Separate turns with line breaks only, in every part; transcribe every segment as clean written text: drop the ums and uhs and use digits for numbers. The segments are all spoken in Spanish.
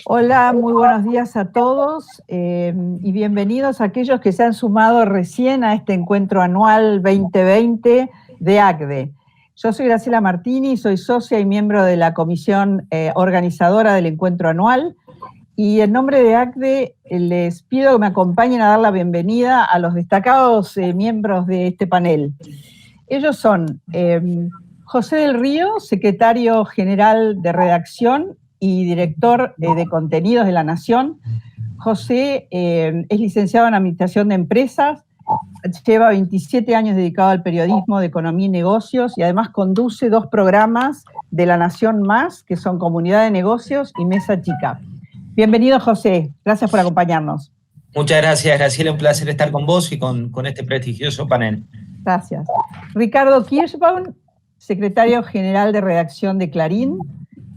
Hola, muy buenos días a todos y bienvenidos a aquellos que se han sumado recién a este encuentro anual 2020 de ACDE. Yo soy Graciela Martini, soy socia y miembro de la comisión organizadora del encuentro anual y en nombre de ACDE les pido que me acompañen a dar la bienvenida a los destacados miembros de este panel. Ellos son José del Río, secretario general de redacción y director de contenidos de La Nación. José es licenciado en Administración de Empresas, lleva 27 años dedicado al periodismo de economía y negocios y además conduce 2 programas de La Nación Más, que son Comunidad de Negocios y Mesa Chica. Bienvenido, José. Gracias por acompañarnos.
Muchas gracias, Graciela. Un placer estar con vos y con este prestigioso panel.
Gracias. Ricardo Kirschbaum, secretario general de redacción de Clarín,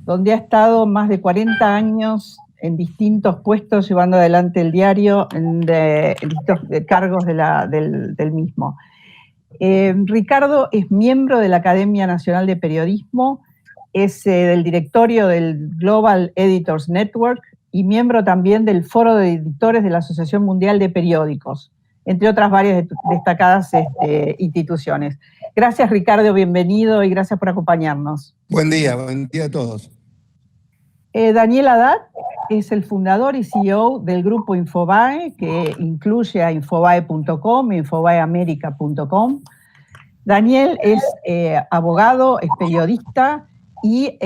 donde ha estado más de 40 años en distintos puestos llevando adelante el diario en distintos cargos del mismo. Ricardo es miembro de la Academia Nacional de Periodismo, es del directorio del Global Editors Network y miembro también del Foro de Editores de la Asociación Mundial de Periódicos, entre otras varias destacadas instituciones. Gracias, Ricardo, bienvenido y gracias por acompañarnos.
Buen día a todos.
Daniel Haddad es el fundador y CEO del grupo Infobae, que incluye a Infobae.com e Infobaeamerica.com. Daniel es abogado, es periodista y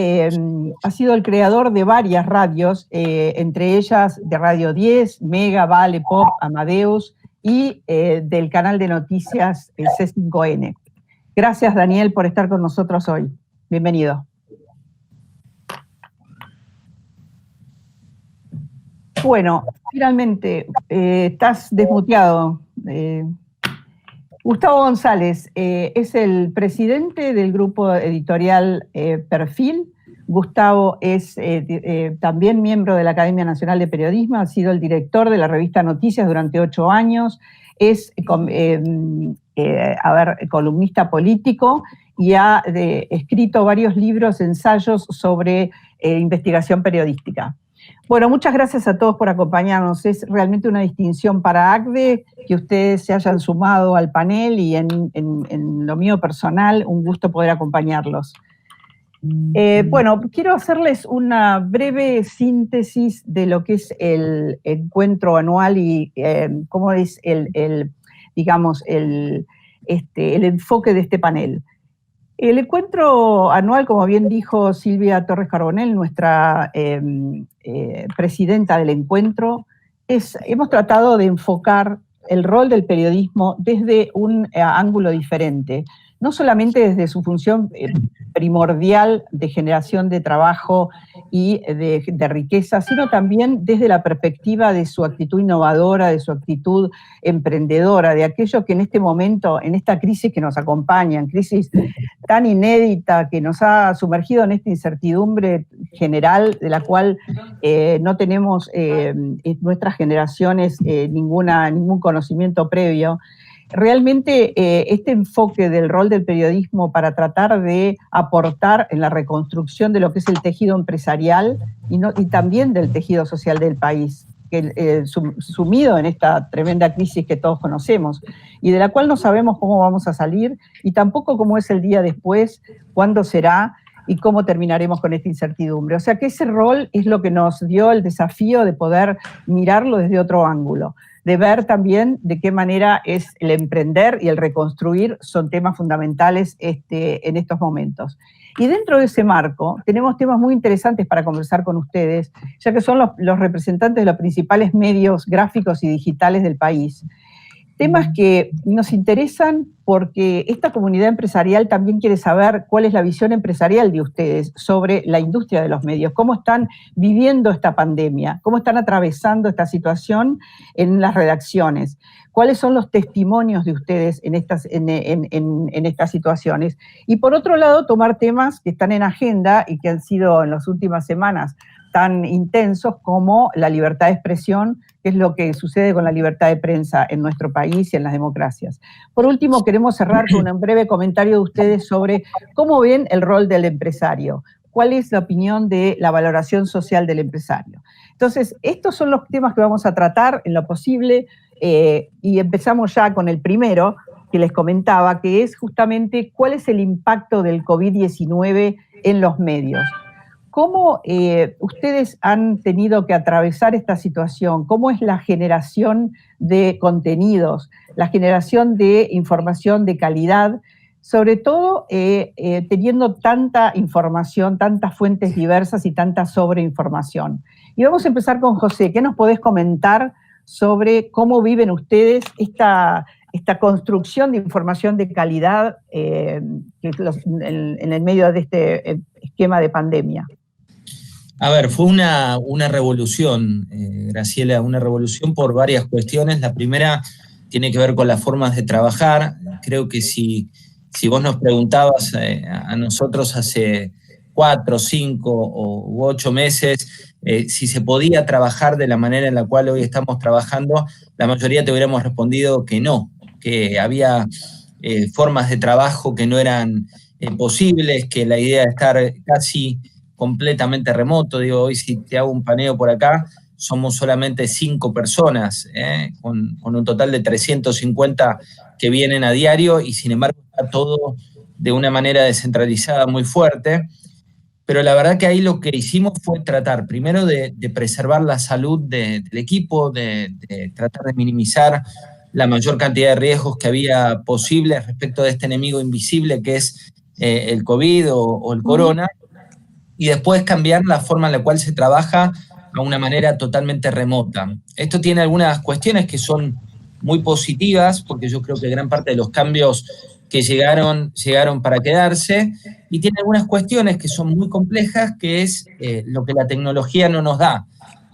ha sido el creador de varias radios, entre ellas de Radio 10, Mega, Vale, Pop, Amadeus y del canal de noticias el C5N. Gracias, Daniel, por estar con nosotros hoy. Bienvenido. Bueno, finalmente, estás desmuteado. Gustavo González es el presidente del grupo editorial Perfil. Gustavo es también miembro de la Academia Nacional de Periodismo, ha sido el director de la revista Noticias durante 8 años, es columnista político y ha escrito varios libros, ensayos sobre investigación periodística. Bueno, muchas gracias a todos por acompañarnos. Es realmente una distinción para ACDE que ustedes se hayan sumado al panel y en lo mío personal, un gusto poder acompañarlos. Bueno, quiero hacerles una breve síntesis de lo que es el encuentro anual y cómo es el enfoque de este panel. El encuentro anual, como bien dijo Silvia Torres Carbonell, nuestra presidenta del encuentro, hemos tratado de enfocar el rol del periodismo desde un ángulo diferente, no solamente desde su función primordial de generación de trabajo y de riqueza, sino también desde la perspectiva de su actitud innovadora, de su actitud emprendedora, de aquello que en este momento, en esta crisis que nos acompaña, en crisis tan inédita que nos ha sumergido en esta incertidumbre general de la cual no tenemos en nuestras generaciones ningún conocimiento previo. Realmente este enfoque del rol del periodismo para tratar de aportar en la reconstrucción de lo que es el tejido empresarial y también del tejido social del país, sumido en esta tremenda crisis que todos conocemos y de la cual no sabemos cómo vamos a salir y tampoco cómo es el día después, cuándo será y cómo terminaremos con esta incertidumbre. O sea que ese rol es lo que nos dio el desafío de poder mirarlo desde otro ángulo, de ver también de qué manera es el emprender y el reconstruir son temas fundamentales en estos momentos. Y dentro de ese marco tenemos temas muy interesantes para conversar con ustedes, ya que son los representantes de los principales medios gráficos y digitales del país. Temas que nos interesan porque esta comunidad empresarial también quiere saber cuál es la visión empresarial de ustedes sobre la industria de los medios, cómo están viviendo esta pandemia, cómo están atravesando esta situación en las redacciones, cuáles son los testimonios de ustedes en estas situaciones. Y por otro lado, tomar temas que están en agenda y que han sido en las últimas semanas tan intensos como la libertad de expresión, que es lo que sucede con la libertad de prensa en nuestro país y en las democracias. Por último, queremos cerrar con un breve comentario de ustedes sobre cómo ven el rol del empresario. cuál es la opinión de la valoración social del empresario. Entonces, estos son los temas que vamos a tratar en lo posible, y empezamos ya con el primero que les comentaba, que es justamente cuál es el impacto del COVID-19 en los medios. ¿Cómo ustedes han tenido que atravesar esta situación? ¿Cómo es la generación de contenidos, la generación de información de calidad, sobre todo teniendo tanta información, tantas fuentes diversas y tanta sobreinformación? Y vamos a empezar con José. ¿Qué nos podés comentar sobre cómo viven ustedes esta construcción de información de calidad en el medio de este esquema de pandemia?
A ver, fue una revolución, Graciela, una revolución por varias cuestiones. La primera tiene que ver con las formas de trabajar. Creo que si vos nos preguntabas a nosotros hace 4, 5 u 8 meses si se podía trabajar de la manera en la cual hoy estamos trabajando, la mayoría te hubiéramos respondido que no, que había formas de trabajo que no eran posibles, que la idea de estar casi completamente remoto. Digo, hoy si te hago un paneo por acá, somos solamente 5 personas, con un total de 350 que vienen a diario, y sin embargo está todo de una manera descentralizada muy fuerte. Pero la verdad que ahí lo que hicimos fue tratar primero de preservar la salud del equipo, de tratar de minimizar la mayor cantidad de riesgos que había posibles respecto de este enemigo invisible que es el COVID o el corona, y después cambiar la forma en la cual se trabaja a una manera totalmente remota. Esto tiene algunas cuestiones que son muy positivas, porque yo creo que gran parte de los cambios que llegaron para quedarse, y tiene algunas cuestiones que son muy complejas, que es lo que la tecnología no nos da.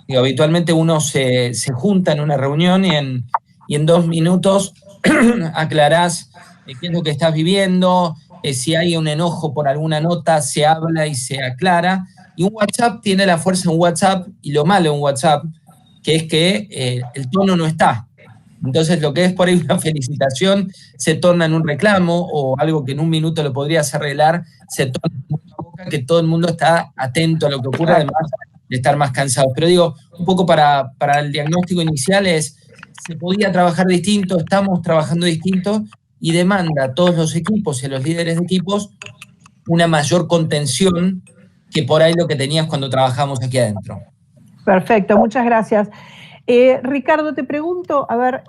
Digo, habitualmente uno se junta en una reunión y en 2 minutos aclarás qué es lo que estás viviendo, si hay un enojo por alguna nota, se habla y se aclara. Y un WhatsApp tiene la fuerza en WhatsApp, y lo malo en WhatsApp, que es que el tono no está. Entonces lo que es por ahí una felicitación se torna en un reclamo, o algo que en 1 minuto lo podrías arreglar, se torna en una boca que todo el mundo está atento a lo que ocurre, además de estar más cansados. Pero digo, un poco para el diagnóstico inicial es, se podía trabajar distinto, estamos trabajando distinto, y demanda a todos los equipos y a los líderes de equipos una mayor contención que por ahí lo que tenías cuando trabajamos aquí adentro.
Perfecto, muchas gracias. Ricardo, te pregunto, a ver,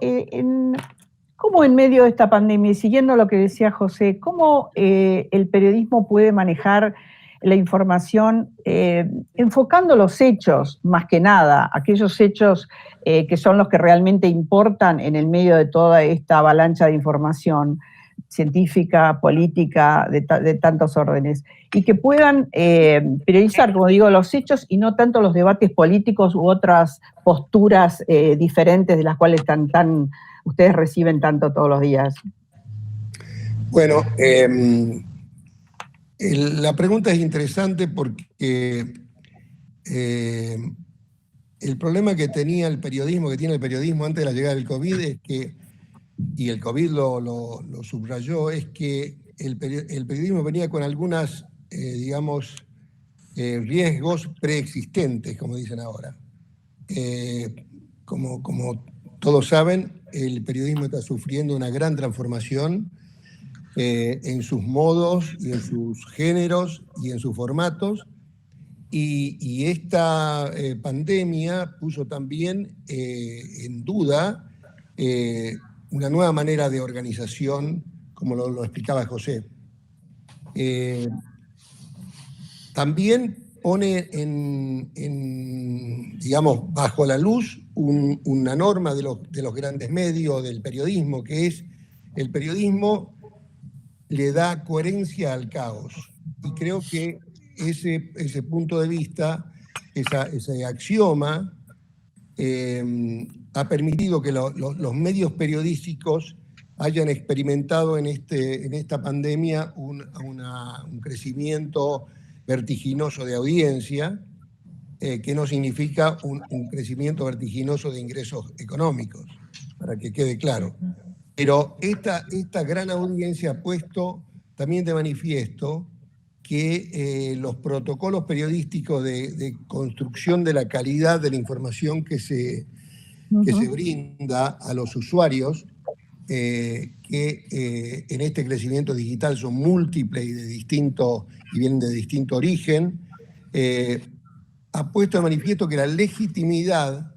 ¿cómo en medio de esta pandemia, y siguiendo lo que decía José, cómo el periodismo puede manejar la información enfocando los hechos, más que nada, aquellos hechos que son los que realmente importan en el medio de toda esta avalancha de información científica, política, de tantos órdenes, y que puedan periodizar, como digo, los hechos y no tanto los debates políticos u otras posturas diferentes de las cuales ustedes reciben tanto todos los días?
Bueno, la pregunta es interesante porque el problema que tiene el periodismo antes de la llegada del COVID es que, y el COVID lo subrayó, es que el periodismo venía con algunas, riesgos preexistentes, como dicen ahora. Como todos saben, el periodismo está sufriendo una gran transformación en sus modos y en sus géneros y en sus formatos, y esta pandemia puso también en duda una nueva manera de organización, como lo explicaba José. También pone bajo la luz una norma de los grandes medios, del periodismo, que es el periodismo le da coherencia al caos. Y creo que ese punto de vista, ese axioma, ha permitido que los medios periodísticos hayan experimentado en esta pandemia un crecimiento vertiginoso de audiencia, que no significa un crecimiento vertiginoso de ingresos económicos, para que quede claro. Pero esta gran audiencia ha puesto también de manifiesto que los protocolos periodísticos de construcción de la calidad de la información que se brinda a los usuarios, que en este crecimiento digital son múltiples y vienen de distinto origen, ha puesto de manifiesto que la legitimidad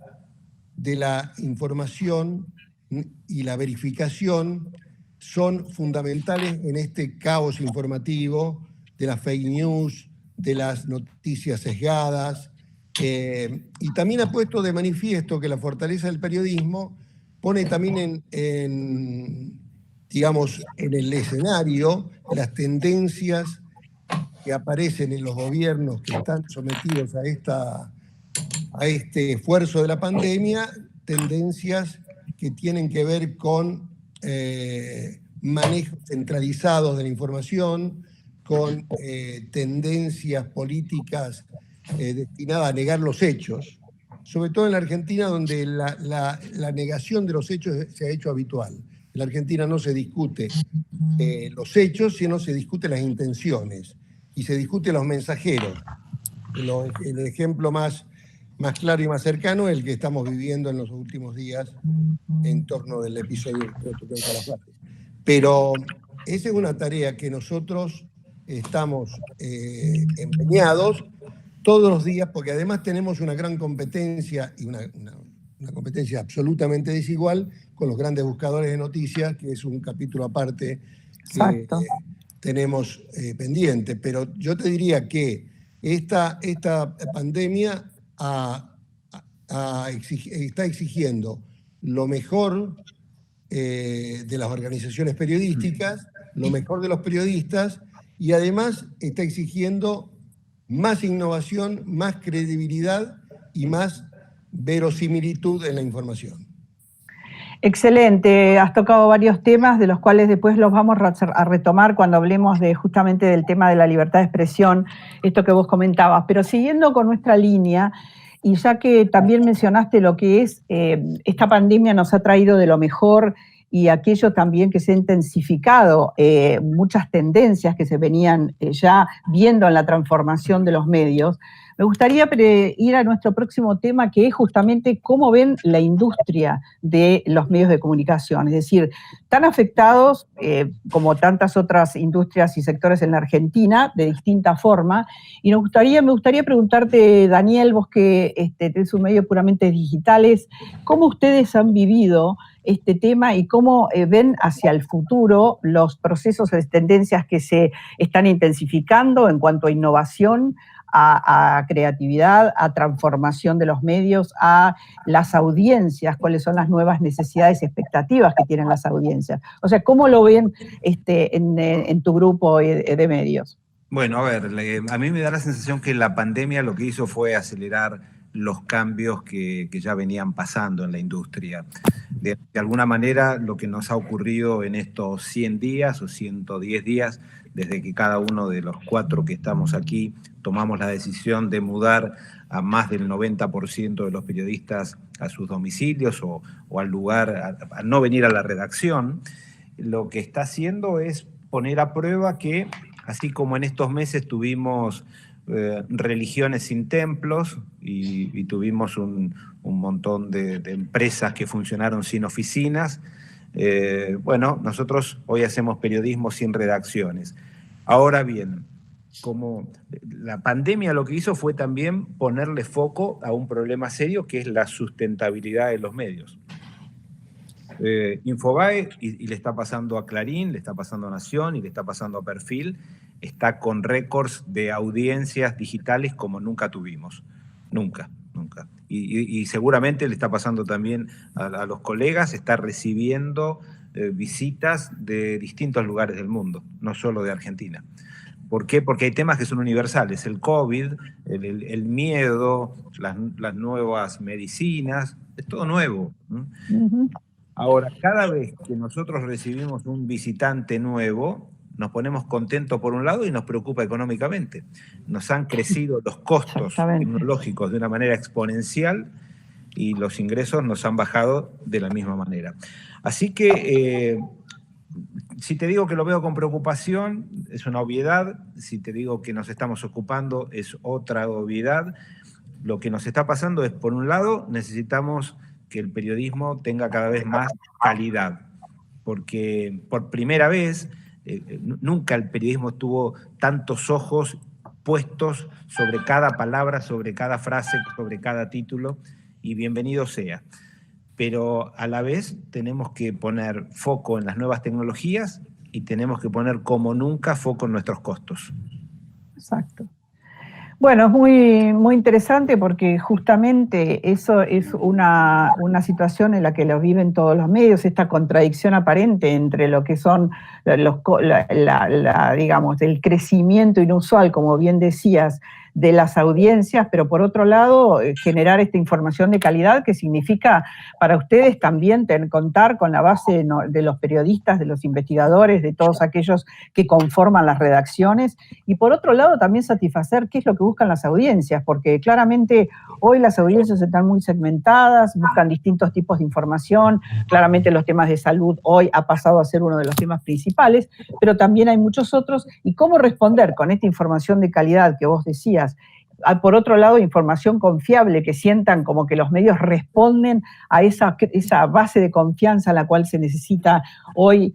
de la información y la verificación son fundamentales en este caos informativo de las fake news, de las noticias sesgadas, y también ha puesto de manifiesto que la fortaleza del periodismo pone también digamos, en el escenario las tendencias que aparecen en los gobiernos que están sometidos a este esfuerzo de la pandemia, tendencias que tienen que ver con manejos centralizados de la información, con tendencias políticas destinadas a negar los hechos, sobre todo en la Argentina, donde la negación de los hechos se ha hecho habitual. En la Argentina no se discute los hechos, sino se discuten las intenciones y se discuten los mensajeros. El ejemplo más claro y más cercano es el que estamos viviendo en los últimos días en torno del episodio de Calafate. Pero esa es una tarea que nosotros estamos empeñados todos los días, porque además tenemos una gran competencia y una competencia absolutamente desigual con los grandes buscadores de noticias, que es un capítulo aparte que tenemos pendiente. Pero yo te diría que esta pandemia está exigiendo lo mejor de las organizaciones periodísticas, lo mejor de los periodistas, y además está exigiendo más innovación, más credibilidad y más verosimilitud en la información.
Excelente, has tocado varios temas de los cuales después los vamos a retomar cuando hablemos justamente del tema de la libertad de expresión, esto que vos comentabas. Pero siguiendo con nuestra línea, y ya que también mencionaste lo que es, esta pandemia nos ha traído de lo mejor y aquello también que se ha intensificado, muchas tendencias que se venían ya viendo en la transformación de los medios, me gustaría ir a nuestro próximo tema, que es justamente cómo ven la industria de los medios de comunicación. Es decir, tan afectados como tantas otras industrias y sectores en la Argentina, de distinta forma. Y me gustaría preguntarte, Daniel, vos que tenés un medio puramente digitales, ¿cómo ustedes han vivido este tema y cómo ven hacia el futuro los procesos de tendencias que se están intensificando en cuanto a innovación, a creatividad, a transformación de los medios, a las audiencias, cuáles son las nuevas necesidades y expectativas que tienen las audiencias? O sea, ¿cómo lo ven en tu grupo de medios?
Bueno, a ver, a mí me da la sensación que la pandemia lo que hizo fue acelerar los cambios que ya venían pasando en la industria. De alguna manera, lo que nos ha ocurrido en estos 100 días o 110 días, desde que cada uno de los 4 que estamos aquí tomamos la decisión de mudar a más del 90% de los periodistas a sus domicilios o al lugar, a no venir a la redacción, lo que está haciendo es poner a prueba que, así como en estos meses tuvimos religiones sin templos y tuvimos un montón de empresas que funcionaron sin oficinas, bueno, nosotros hoy hacemos periodismo sin redacciones. Ahora bien, como la pandemia lo que hizo fue también ponerle foco a un problema serio que es la sustentabilidad de los medios. Infobae, y le está pasando a Clarín, le está pasando a Nación y le está pasando a Perfil, está con récords de audiencias digitales como nunca tuvimos. Nunca. Y seguramente le está pasando también a los colegas, está recibiendo visitas de distintos lugares del mundo, no solo de Argentina. ¿Por qué? Porque hay temas que son universales, el COVID, el miedo, las nuevas medicinas, es todo nuevo. Uh-huh. Ahora, cada vez que nosotros recibimos un visitante nuevo, nos ponemos contentos por un lado y nos preocupa económicamente. Nos han crecido los costos tecnológicos de una manera exponencial y los ingresos nos han bajado de la misma manera. Así que Si te digo que lo veo con preocupación, es una obviedad. Si te digo que nos estamos ocupando, es otra obviedad. Lo que nos está pasando es, por un lado, necesitamos que el periodismo tenga cada vez más calidad, porque por primera vez, nunca el periodismo tuvo tantos ojos puestos sobre cada palabra, sobre cada frase, sobre cada título, y bienvenido sea. Pero a la vez tenemos que poner foco en las nuevas tecnologías y tenemos que poner como nunca foco en nuestros costos.
Exacto. Bueno, es muy interesante porque justamente eso es una situación en la que lo viven todos los medios, esta contradicción aparente entre lo que son digamos, el crecimiento inusual, como bien decías, de las audiencias, pero por otro lado, generar esta información de calidad que significa para ustedes también contar con la base de los periodistas, de los investigadores, de todos aquellos que conforman las redacciones, y por otro lado también satisfacer qué es lo que buscan las audiencias, porque claramente hoy las audiencias están muy segmentadas, buscan distintos tipos de información, claramente los temas de salud hoy ha pasado a ser uno de los temas principales, pero también hay muchos otros, y cómo responder con esta información de calidad que vos decías. Por otro lado, información confiable, que sientan como que los medios responden a esa base de confianza a la cual se necesita hoy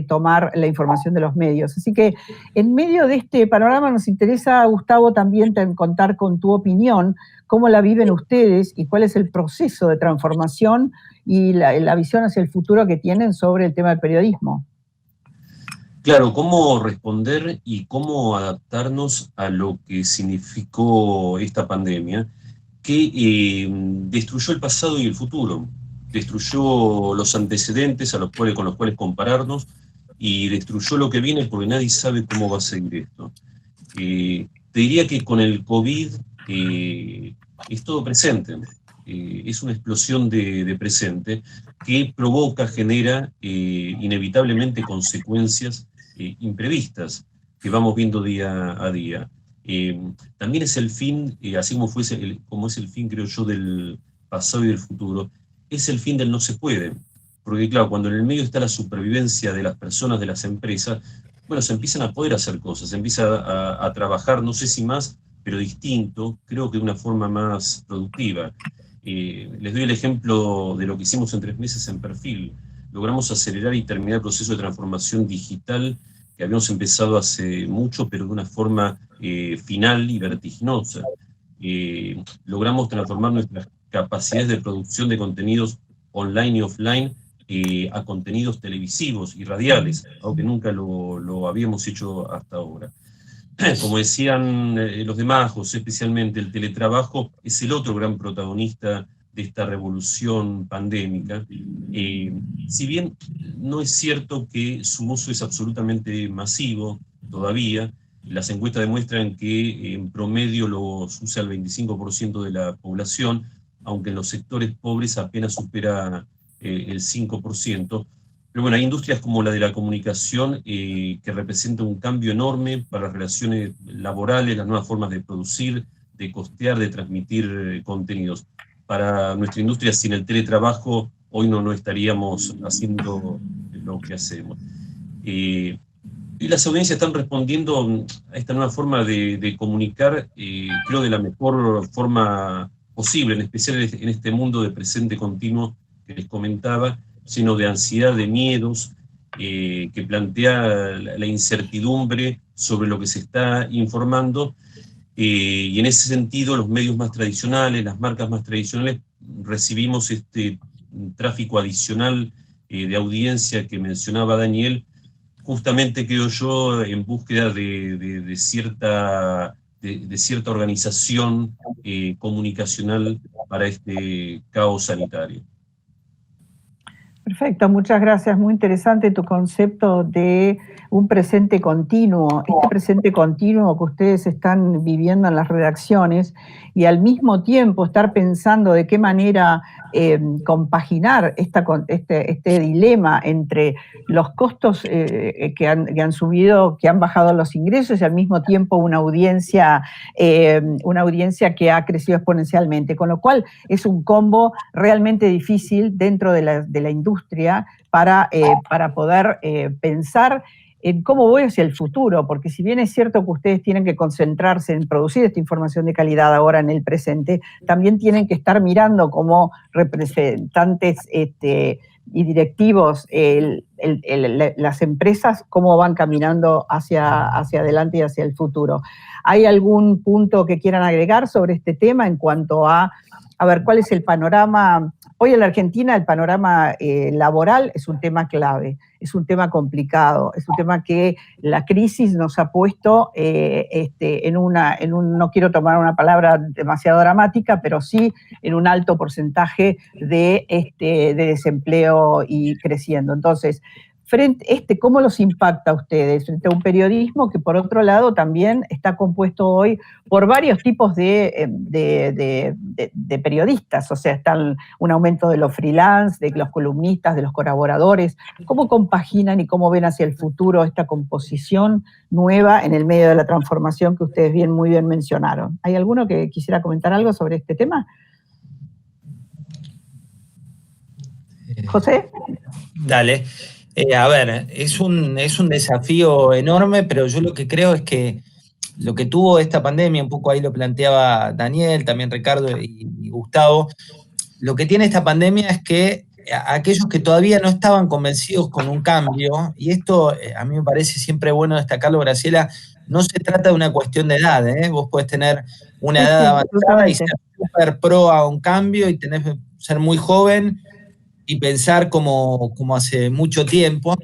tomar la información de los medios. Así que en medio de este panorama nos interesa, Gustavo, también contar con tu opinión, cómo la viven ustedes y cuál es el proceso de transformación y la visión hacia el futuro que tienen sobre el tema del periodismo.
Claro, cómo responder y cómo adaptarnos a lo que significó esta pandemia, que destruyó el pasado y el futuro, destruyó los antecedentes con los cuales compararnos y destruyó lo que viene porque nadie sabe cómo va a seguir esto. Te diría que con el COVID es todo presente, es una explosión de presente que genera inevitablemente consecuencias imprevistas que vamos viendo día a día. También es el fin, así como es el fin, creo yo, del pasado y del futuro, es el fin del no se puede. Porque claro, cuando en el medio está la supervivencia de las personas, de las empresas, bueno, se empiezan a poder hacer cosas, se empieza a trabajar, no sé si más, pero distinto, creo que de una forma más productiva. Les doy el ejemplo de lo que hicimos en 3 meses en Perfil. Logramos acelerar y terminar el proceso de transformación digital que habíamos empezado hace mucho, pero de una forma final y vertiginosa. Logramos transformar nuestras capacidades de producción de contenidos online y offline a contenidos televisivos y radiales, aunque nunca lo habíamos hecho hasta ahora. Como decían los demás, José, especialmente el teletrabajo es el otro gran protagonista de esta revolución pandémica. Si bien no es cierto que su uso es absolutamente masivo todavía, las encuestas demuestran que en promedio los usa el 25% de la población, aunque en los sectores pobres apenas supera el 5%. Pero bueno, hay industrias como la de la comunicación que representa un cambio enorme para las relaciones laborales, las nuevas formas de producir, de costear, de transmitir contenidos. Para nuestra industria, sin el teletrabajo, hoy no estaríamos haciendo lo que hacemos. Y las audiencias están respondiendo a esta nueva forma de comunicar, creo, de la mejor forma posible, en especial en este mundo de presente continuo que les comentaba, lleno de ansiedad, de miedos, que plantea la incertidumbre sobre lo que se está informando, y en ese sentido los medios más tradicionales, las marcas más tradicionales, recibimos este tráfico adicional de audiencia que mencionaba Daniel, justamente, creo yo, en búsqueda de cierta organización comunicacional para este caos sanitario.
Perfecto, muchas gracias. Muy interesante tu concepto de un presente continuo, este presente continuo que ustedes están viviendo en las redacciones y al mismo tiempo estar pensando de qué manera compaginar este dilema entre los costos que han subido, que han bajado los ingresos y al mismo tiempo una audiencia que ha crecido exponencialmente, con lo cual es un combo realmente difícil dentro de la industria para poder pensar en cómo voy hacia el futuro, porque si bien es cierto que ustedes tienen que concentrarse en producir esta información de calidad ahora en el presente, también tienen que estar mirando como representantes y directivos las empresas, cómo van caminando hacia adelante y hacia el futuro. ¿Hay algún punto que quieran agregar sobre este tema en cuanto a ver, cuál es el panorama? Hoy en la Argentina el panorama laboral es un tema clave, es un tema complicado, es un tema que la crisis nos ha puesto no quiero tomar una palabra demasiado dramática, pero sí en un alto porcentaje de desempleo y creciendo. Entonces, ¿cómo los impacta a ustedes frente a un periodismo que, por otro lado, también está compuesto hoy por varios tipos de periodistas? O sea, está un aumento de los freelance, de los columnistas, de los colaboradores. ¿Cómo compaginan y cómo ven hacia el futuro esta composición nueva en el medio de la transformación que ustedes muy bien mencionaron? ¿Hay alguno que quisiera comentar algo sobre este tema? ¿José?
Dale. A ver, es un desafío enorme, pero yo lo que creo es que lo que tuvo esta pandemia, un poco ahí lo planteaba Daniel, también Ricardo y Gustavo, lo que tiene esta pandemia es que aquellos que todavía no estaban convencidos con un cambio, y esto a mí me parece siempre bueno destacarlo, Graciela, no se trata de una cuestión de edad, vos podés tener una edad avanzada y ser súper pro a un cambio y ser muy joven y pensar como hace mucho tiempo.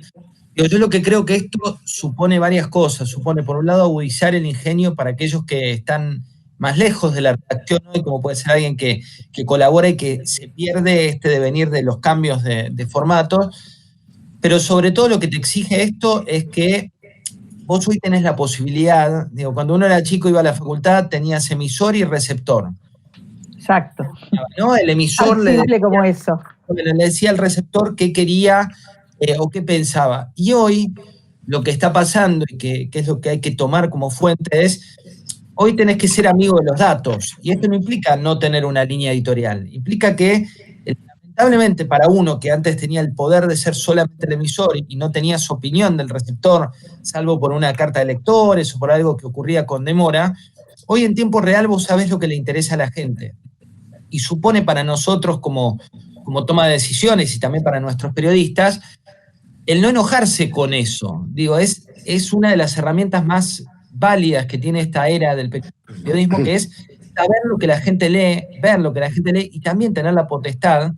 Yo lo que creo que esto supone varias cosas. Supone, por un lado, agudizar el ingenio para aquellos que están más lejos de la redacción hoy, como puede ser alguien que colabora y que se pierde este devenir de los cambios de formato. Pero sobre todo lo que te exige esto es que vos hoy tenés la posibilidad, cuando uno era chico iba a la facultad, tenías emisor y receptor.
Exacto.
¿No? El emisor
le
decía al receptor qué quería o qué pensaba. Y hoy lo que está pasando y que es lo que hay que tomar como fuente es, hoy tenés que ser amigo de los datos. Y esto no implica no tener una línea editorial. Implica que, lamentablemente, para uno que antes tenía el poder de ser solamente el emisor y no tenía su opinión del receptor, salvo por una carta de lectores o por algo que ocurría con demora, hoy en tiempo real vos sabés lo que le interesa a la gente. Y supone para nosotros como toma de decisiones y también para nuestros periodistas, el no enojarse con eso. Es una de las herramientas más válidas que tiene esta era del periodismo, que es saber lo que la gente lee, ver lo que la gente lee y también tener la potestad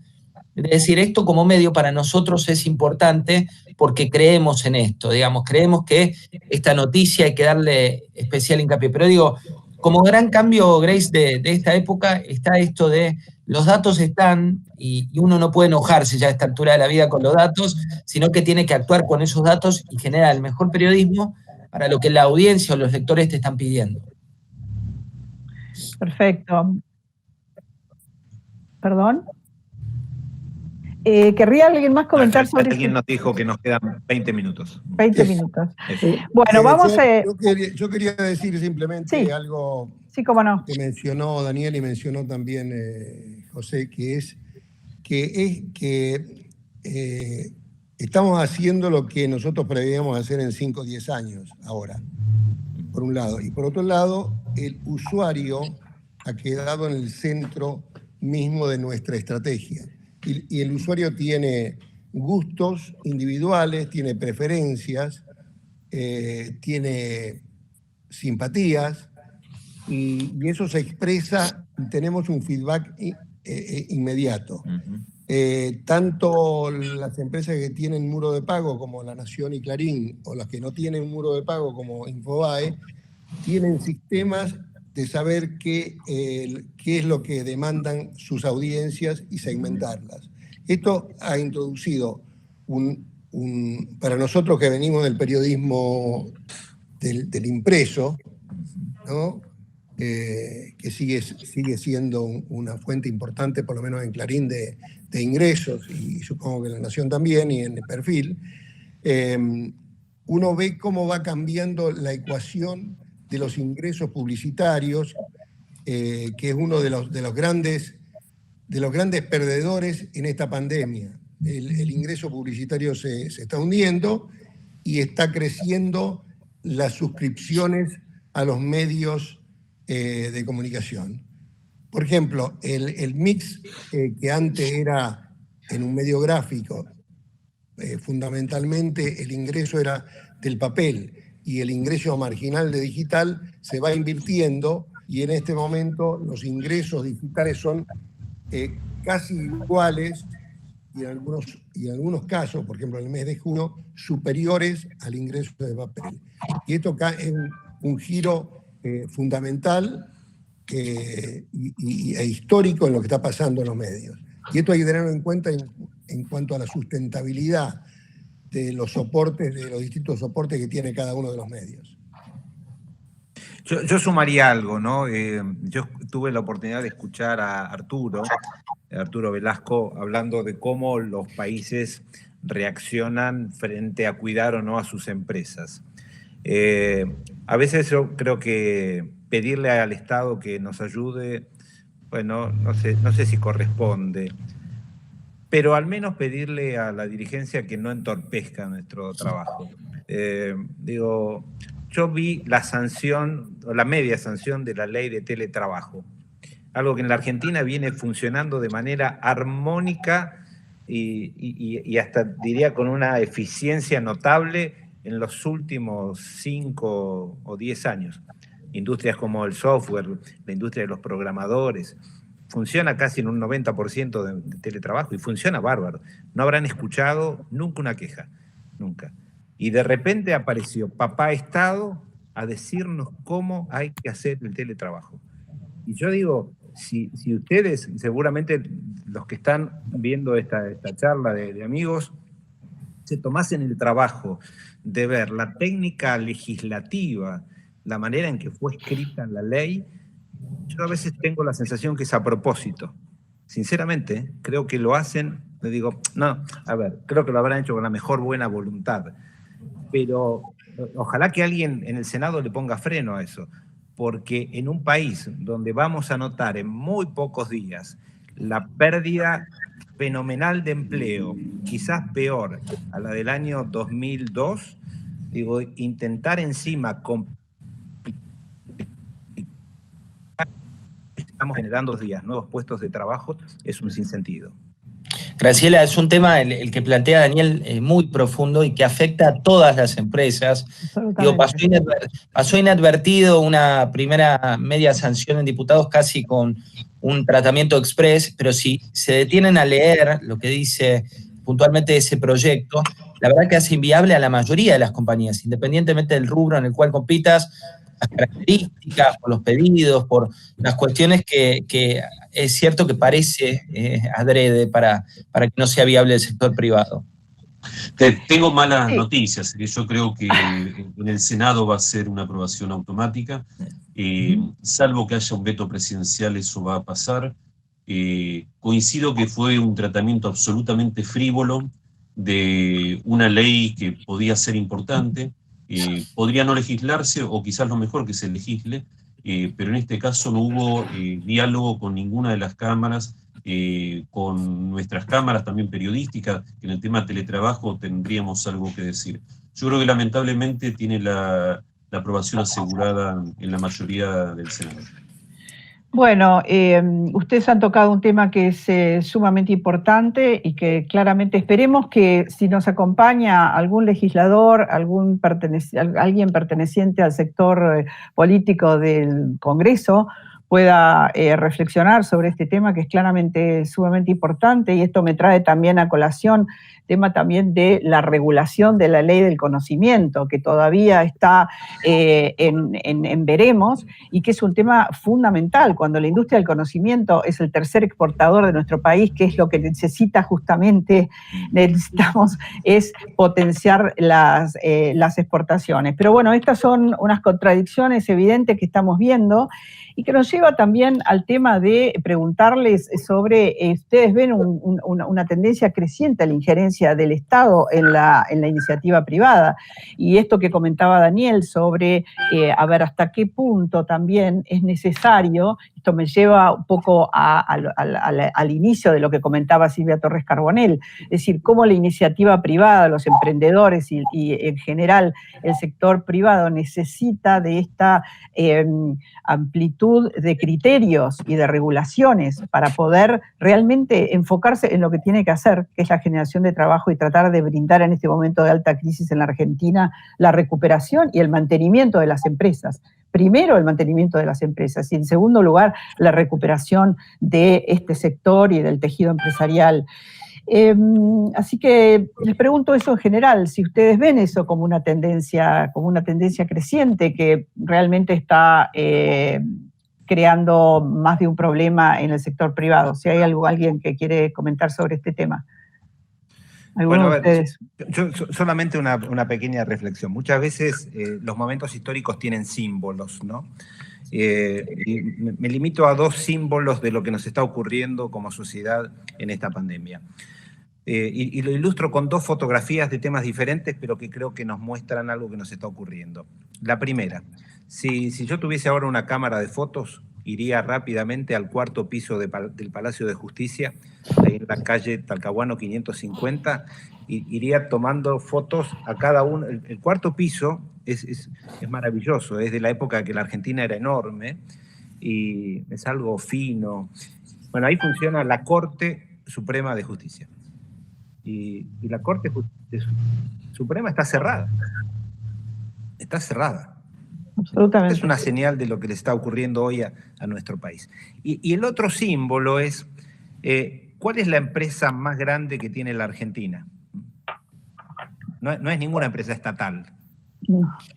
de decir, esto como medio para nosotros es importante porque creemos en esto, creemos que esta noticia hay que darle especial hincapié. Pero como gran cambio, Grace, de esta época está esto de los datos están y uno no puede enojarse ya a esta altura de la vida con los datos, sino que tiene que actuar con esos datos y generar el mejor periodismo para lo que la audiencia o los lectores te están pidiendo.
Perfecto. ¿Perdón? ¿Querría alguien más comentar sobre esto?
Alguien nos dijo que nos quedan 20 minutos.
20 minutos. Bueno, vamos a...
Yo quería decir simplemente algo
cómo no,
que mencionó Daniel y mencionó también José, que es que estamos haciendo lo que nosotros preveíamos hacer en 5 o 10 años ahora, por un lado. Y por otro lado, el usuario ha quedado en el centro mismo de nuestra estrategia. Y el usuario tiene gustos individuales, tiene preferencias, tiene simpatías, y eso se expresa y tenemos un feedback inmediato. Tanto las empresas que tienen muro de pago como La Nación y Clarín, o las que no tienen muro de pago como Infobae, tienen sistemas de saber qué es lo que demandan sus audiencias y segmentarlas. Esto ha introducido para nosotros que venimos del periodismo del impreso, ¿no? que sigue siendo una fuente importante, por lo menos en Clarín, de ingresos, y supongo que en La Nación también, y en el Perfil, uno ve cómo va cambiando la ecuación de los ingresos publicitarios, que es uno de los grandes perdedores en esta pandemia. El ingreso publicitario se está hundiendo y está creciendo las suscripciones a los medios de comunicación. Por ejemplo, el mix que antes era en un medio gráfico, fundamentalmente el ingreso era del papel y el ingreso marginal de digital se va invirtiendo, y en este momento los ingresos digitales son casi iguales y en algunos casos, por ejemplo en el mes de junio, superiores al ingreso de papel. Y esto es un giro fundamental e histórico en lo que está pasando en los medios. Y esto hay que tenerlo en cuenta en cuanto a la sustentabilidad de los soportes, de los distintos soportes que tiene cada uno de los medios.
Yo sumaría algo, ¿no? Yo tuve la oportunidad de escuchar a Arturo Velasco, hablando de cómo los países reaccionan frente a cuidar o no a sus empresas. A veces yo creo que pedirle al Estado que nos ayude, bueno, no sé si corresponde, pero al menos pedirle a la dirigencia que no entorpezca nuestro trabajo. Yo vi la sanción, o la media sanción de la ley de teletrabajo, algo que en la Argentina viene funcionando de manera armónica y hasta diría con una eficiencia notable en los últimos 5 o 10 años. Industrias como el software, la industria de los programadores, funciona casi en un 90% de teletrabajo y funciona bárbaro. No habrán escuchado nunca una queja, nunca. Y de repente apareció papá Estado a decirnos cómo hay que hacer el teletrabajo. Y yo digo, si ustedes, seguramente los que están viendo esta charla de amigos, se tomasen el trabajo de ver la técnica legislativa, la manera en que fue escrita la ley, yo a veces tengo la sensación que es a propósito. Sinceramente, creo que lo hacen, le digo, no, a ver, creo que lo habrán hecho con la mejor buena voluntad, pero ojalá que alguien en el Senado le ponga freno a eso, porque en un país donde vamos a notar en muy pocos días la pérdida fenomenal de empleo, quizás peor a la del año 2002, digo, intentar encima estamos generando 2 días, nuevos puestos de trabajo, es un sinsentido.
Graciela, es un tema, el que plantea Daniel, muy profundo y que afecta a todas las empresas. Digo, pasó inadvertido una primera media sanción en diputados casi con un tratamiento express, pero si se detienen a leer lo que dice puntualmente ese proyecto, la verdad que hace inviable a la mayoría de las compañías, independientemente del rubro en el cual compitas, las características, por los pedidos, por las cuestiones que es cierto que parece adrede para que no sea viable el sector privado.
Tengo malas noticias. Yo creo que en el Senado va a ser una aprobación automática. Salvo que haya un veto presidencial, eso va a pasar. Coincido que fue un tratamiento absolutamente frívolo de una ley que podía ser importante. Podría no legislarse, o quizás lo mejor que se legisle, pero en este caso no hubo diálogo con ninguna de las cámaras, con nuestras cámaras también periodísticas, que en el tema teletrabajo tendríamos algo que decir. Yo creo que lamentablemente tiene la aprobación asegurada en la mayoría del Senado.
Bueno, ustedes han tocado un tema que es sumamente importante y que claramente esperemos que si nos acompaña algún legislador, alguien perteneciente al sector político del Congreso, pueda reflexionar sobre este tema que es claramente sumamente importante, y esto me trae también a colación tema también de la regulación de la ley del conocimiento, que todavía está en veremos, y que es un tema fundamental cuando la industria del conocimiento es el tercer exportador de nuestro país, que es lo que necesitamos es potenciar las exportaciones. Pero bueno, estas son unas contradicciones evidentes que estamos viendo, y que nos lleva también al tema de preguntarles sobre, ustedes ven una tendencia creciente a la injerencia del Estado en la iniciativa privada, y esto que comentaba Daniel sobre, a ver, hasta qué punto también es necesario, esto me lleva un poco al inicio de lo que comentaba Silvia Torres Carbonell, es decir, cómo la iniciativa privada, los emprendedores y en general el sector privado necesita de esta amplitud de criterios y de regulaciones para poder realmente enfocarse en lo que tiene que hacer, que es la generación de trabajo y tratar de brindar en este momento de alta crisis en la Argentina la recuperación y el mantenimiento de las empresas. Primero, el mantenimiento de las empresas y, en segundo lugar, la recuperación de este sector y del tejido empresarial. Así que les pregunto eso en general, si ustedes ven eso como una tendencia creciente que realmente está creando más de un problema en el sector privado. Si hay alguien que quiere comentar sobre este tema.
Bueno, a ver, yo solamente una pequeña reflexión. Muchas veces los momentos históricos tienen símbolos, ¿no? Y me limito a 2 símbolos de lo que nos está ocurriendo como sociedad en esta pandemia. Y lo ilustro con 2 fotografías de temas diferentes, pero que creo que nos muestran algo que nos está ocurriendo. La primera, si yo tuviese ahora una cámara de fotos, iría rápidamente al 4º piso del Palacio de Justicia, ahí en la calle Talcahuano 550, y iría tomando fotos a cada uno. El 4º piso es maravilloso, es de la época que la Argentina era enorme, y es algo fino. Bueno, ahí funciona la Corte Suprema de Justicia. Y la Corte Suprema está cerrada. Está cerrada.
Absolutamente.
Es una señal de lo que le está ocurriendo hoy a nuestro país. Y el otro símbolo es, ¿cuál es la empresa más grande que tiene la Argentina? No es ninguna empresa estatal.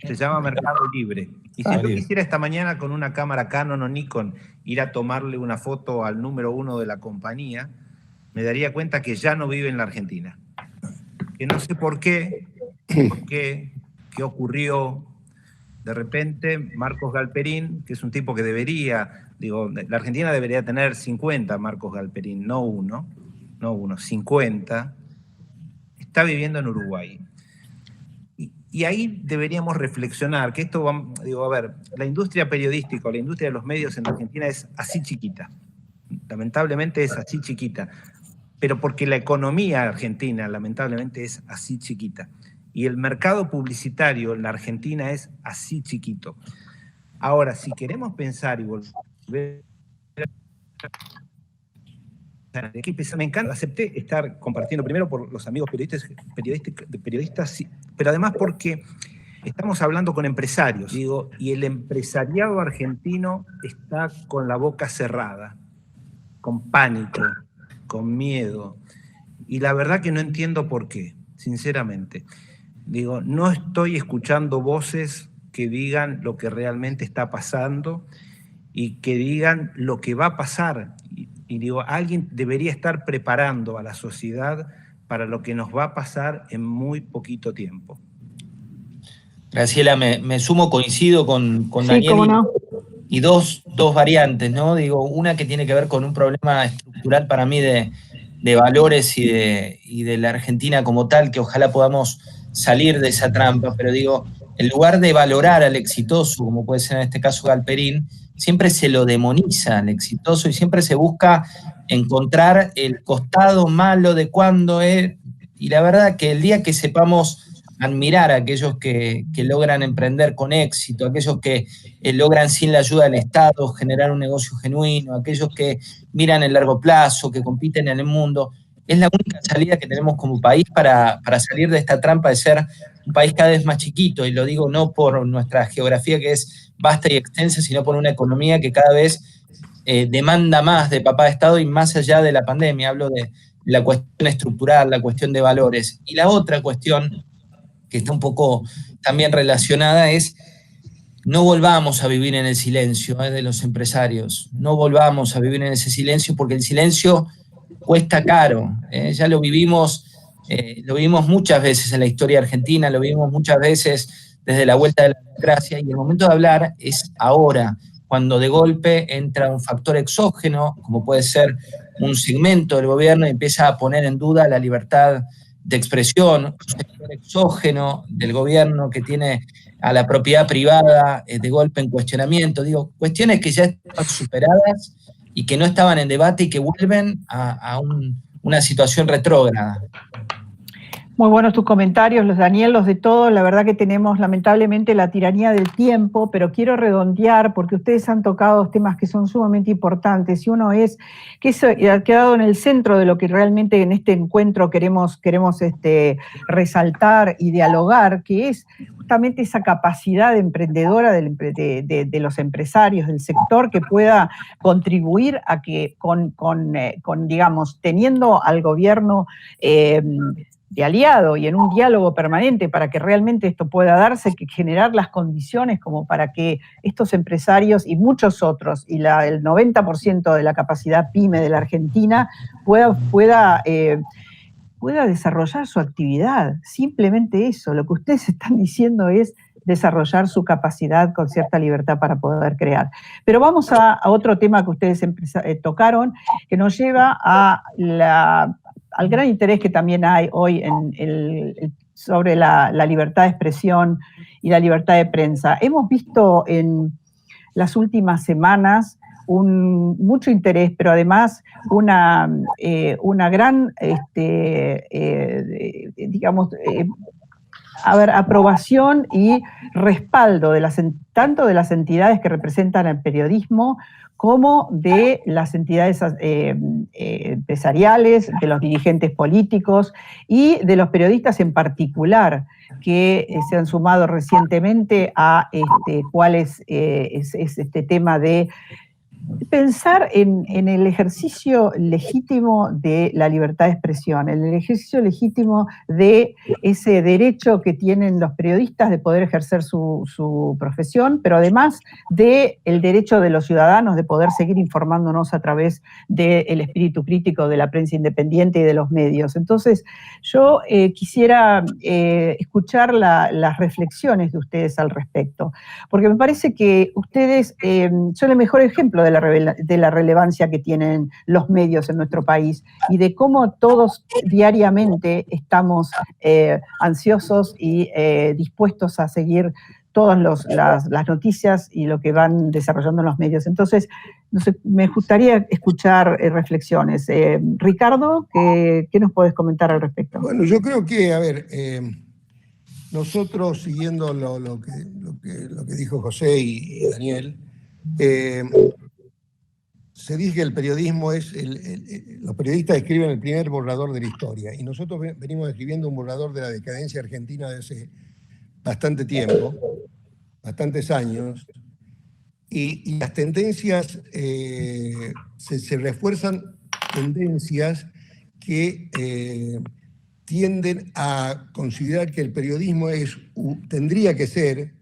Se llama Mercado Libre. Y si yo quisiera esta mañana con una cámara Canon o Nikon ir a tomarle una foto al número 1 de la compañía, me daría cuenta que ya no vive en la Argentina. Que no sé por qué, qué ocurrió. De repente, Marcos Galperín, que es un tipo que la Argentina debería tener 50 Marcos Galperín, no uno, 50, está viviendo en Uruguay. Y ahí deberíamos reflexionar, que esto, a ver, la industria periodística o la industria de los medios en Argentina es así chiquita. Lamentablemente es así chiquita. Pero porque la economía argentina, lamentablemente, es así chiquita. Y el mercado publicitario en la Argentina es así chiquito. Ahora, si queremos pensar y volver me encanta, acepté estar compartiendo primero por los amigos periodistas, pero además porque estamos hablando con empresarios, y el empresariado argentino está con la boca cerrada, con pánico, con miedo, y la verdad que no entiendo por qué, sinceramente. No estoy escuchando voces que digan lo que realmente está pasando y que digan lo que va a pasar. Alguien debería estar preparando a la sociedad para lo que nos va a pasar en muy poquito tiempo.
Graciela, me sumo, coincido con Daniel.
Sí, cómo no.
Y dos variantes, ¿no? Una que tiene que ver con un problema estructural para mí de valores y de la Argentina como tal, que ojalá podamos salir de esa trampa, pero en lugar de valorar al exitoso, como puede ser en este caso Galperín, siempre se lo demoniza al exitoso y siempre se busca encontrar el costado malo de cuando es, y la verdad que el día que sepamos admirar a aquellos que logran emprender con éxito, aquellos que logran sin la ayuda del Estado generar un negocio genuino, aquellos que miran el largo plazo, que compiten en el mundo, es la única salida que tenemos como país para salir de esta trampa de ser un país cada vez más chiquito, y lo digo no por nuestra geografía que es vasta y extensa, sino por una economía que cada vez demanda más de papá de Estado y más allá de la pandemia. Hablo de la cuestión estructural, la cuestión de valores. Y la otra cuestión, que está un poco también relacionada, es no volvamos a vivir en el silencio de los empresarios, no volvamos a vivir en ese silencio, porque el silencio cuesta caro. Ya lo vivimos muchas veces en la historia argentina, lo vivimos muchas veces desde la vuelta de la democracia, y el momento de hablar es ahora. cuando de golpe entra un factor exógeno, como puede ser un segmento del gobierno, y empieza a poner en duda la libertad de expresión, un sector exógeno del gobierno que tiene a la propiedad privada de golpe en cuestionamiento. Digo, cuestiones que ya están superadas y que no estaban en debate y que vuelven a una situación retrógrada.
Muy buenos tus comentarios, los Daniel, los de todos. La verdad que tenemos lamentablemente la tiranía del tiempo, pero quiero redondear porque ustedes han tocado temas que son sumamente importantes, y uno es que eso ha quedado en el centro de lo que realmente en este encuentro queremos resaltar y dialogar, que es justamente esa capacidad emprendedora de los empresarios del sector, que pueda contribuir a que digamos, teniendo al gobierno de aliado y en un diálogo permanente para que realmente esto pueda darse, que generar las condiciones como para que estos empresarios y muchos otros, y el 90% de la capacidad PYME de la Argentina pueda desarrollar su actividad. Simplemente eso, lo que ustedes están diciendo es desarrollar su capacidad con cierta libertad para poder crear. Pero vamos a otro tema que ustedes tocaron, que nos lleva al gran interés que también hay hoy sobre la libertad de expresión y la libertad de prensa. Hemos visto en las últimas semanas mucho interés, pero además una gran, aprobación y respaldo tanto de las entidades que representan el periodismo como de las entidades empresariales, de los dirigentes políticos y de los periodistas en particular, que se han sumado recientemente a cuál es este tema de pensar en el ejercicio legítimo de la libertad de expresión, en el ejercicio legítimo de ese derecho que tienen los periodistas de poder ejercer su profesión, pero además del derecho de los ciudadanos de poder seguir informándonos a través del espíritu crítico de la prensa independiente y de los medios. Entonces, yo quisiera escuchar las reflexiones de ustedes al respecto, porque me parece que ustedes son el mejor ejemplo de la relevancia que tienen los medios en nuestro país y de cómo todos diariamente estamos ansiosos y dispuestos a seguir todas las noticias y lo que van desarrollando en los medios. Entonces, no sé, me gustaría escuchar reflexiones. Ricardo, ¿qué nos podés comentar al respecto?
Bueno, yo creo que, a ver, nosotros siguiendo lo que dijo José y Daniel, se dice que el periodismo los periodistas escriben el primer borrador de la historia, y nosotros venimos escribiendo un borrador de la decadencia argentina de hace bastante tiempo, bastantes años, y las tendencias, se refuerzan tendencias que tienden a considerar que el periodismo tendría que ser,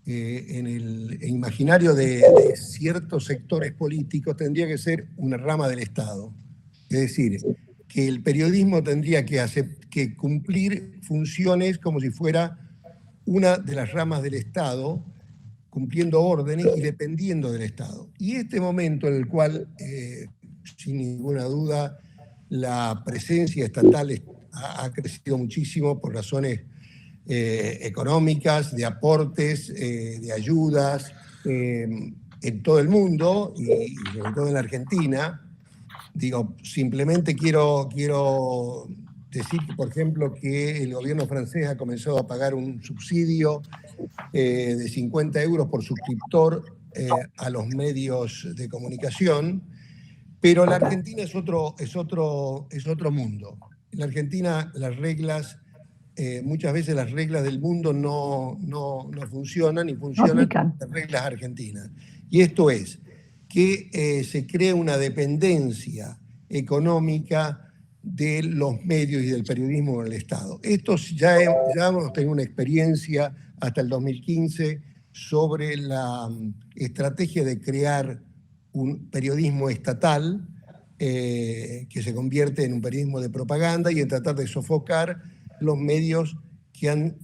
en el imaginario de ciertos sectores políticos, tendría que ser una rama del Estado. Es decir, que el periodismo tendría que cumplir funciones como si fuera una de las ramas del Estado, cumpliendo órdenes y dependiendo del Estado. Y este momento en el cual, sin ninguna duda, la presencia estatal ha crecido muchísimo por razones económicas, de aportes, de ayudas, en todo el mundo y sobre todo en la Argentina. Digo, simplemente quiero decir, por ejemplo, que el gobierno francés ha comenzado a pagar un subsidio de 50 euros por suscriptor a los medios de comunicación, pero la Argentina es otro mundo. En la Argentina las reglas, muchas veces las reglas del mundo no funcionan, y funcionan las reglas argentinas. Y esto es que se crea una dependencia económica de los medios y del periodismo en el Estado. Ya hemos tenido una experiencia hasta el 2015 sobre la estrategia de crear un periodismo estatal que se convierte en un periodismo de propaganda, y en tratar de sofocar los medios que han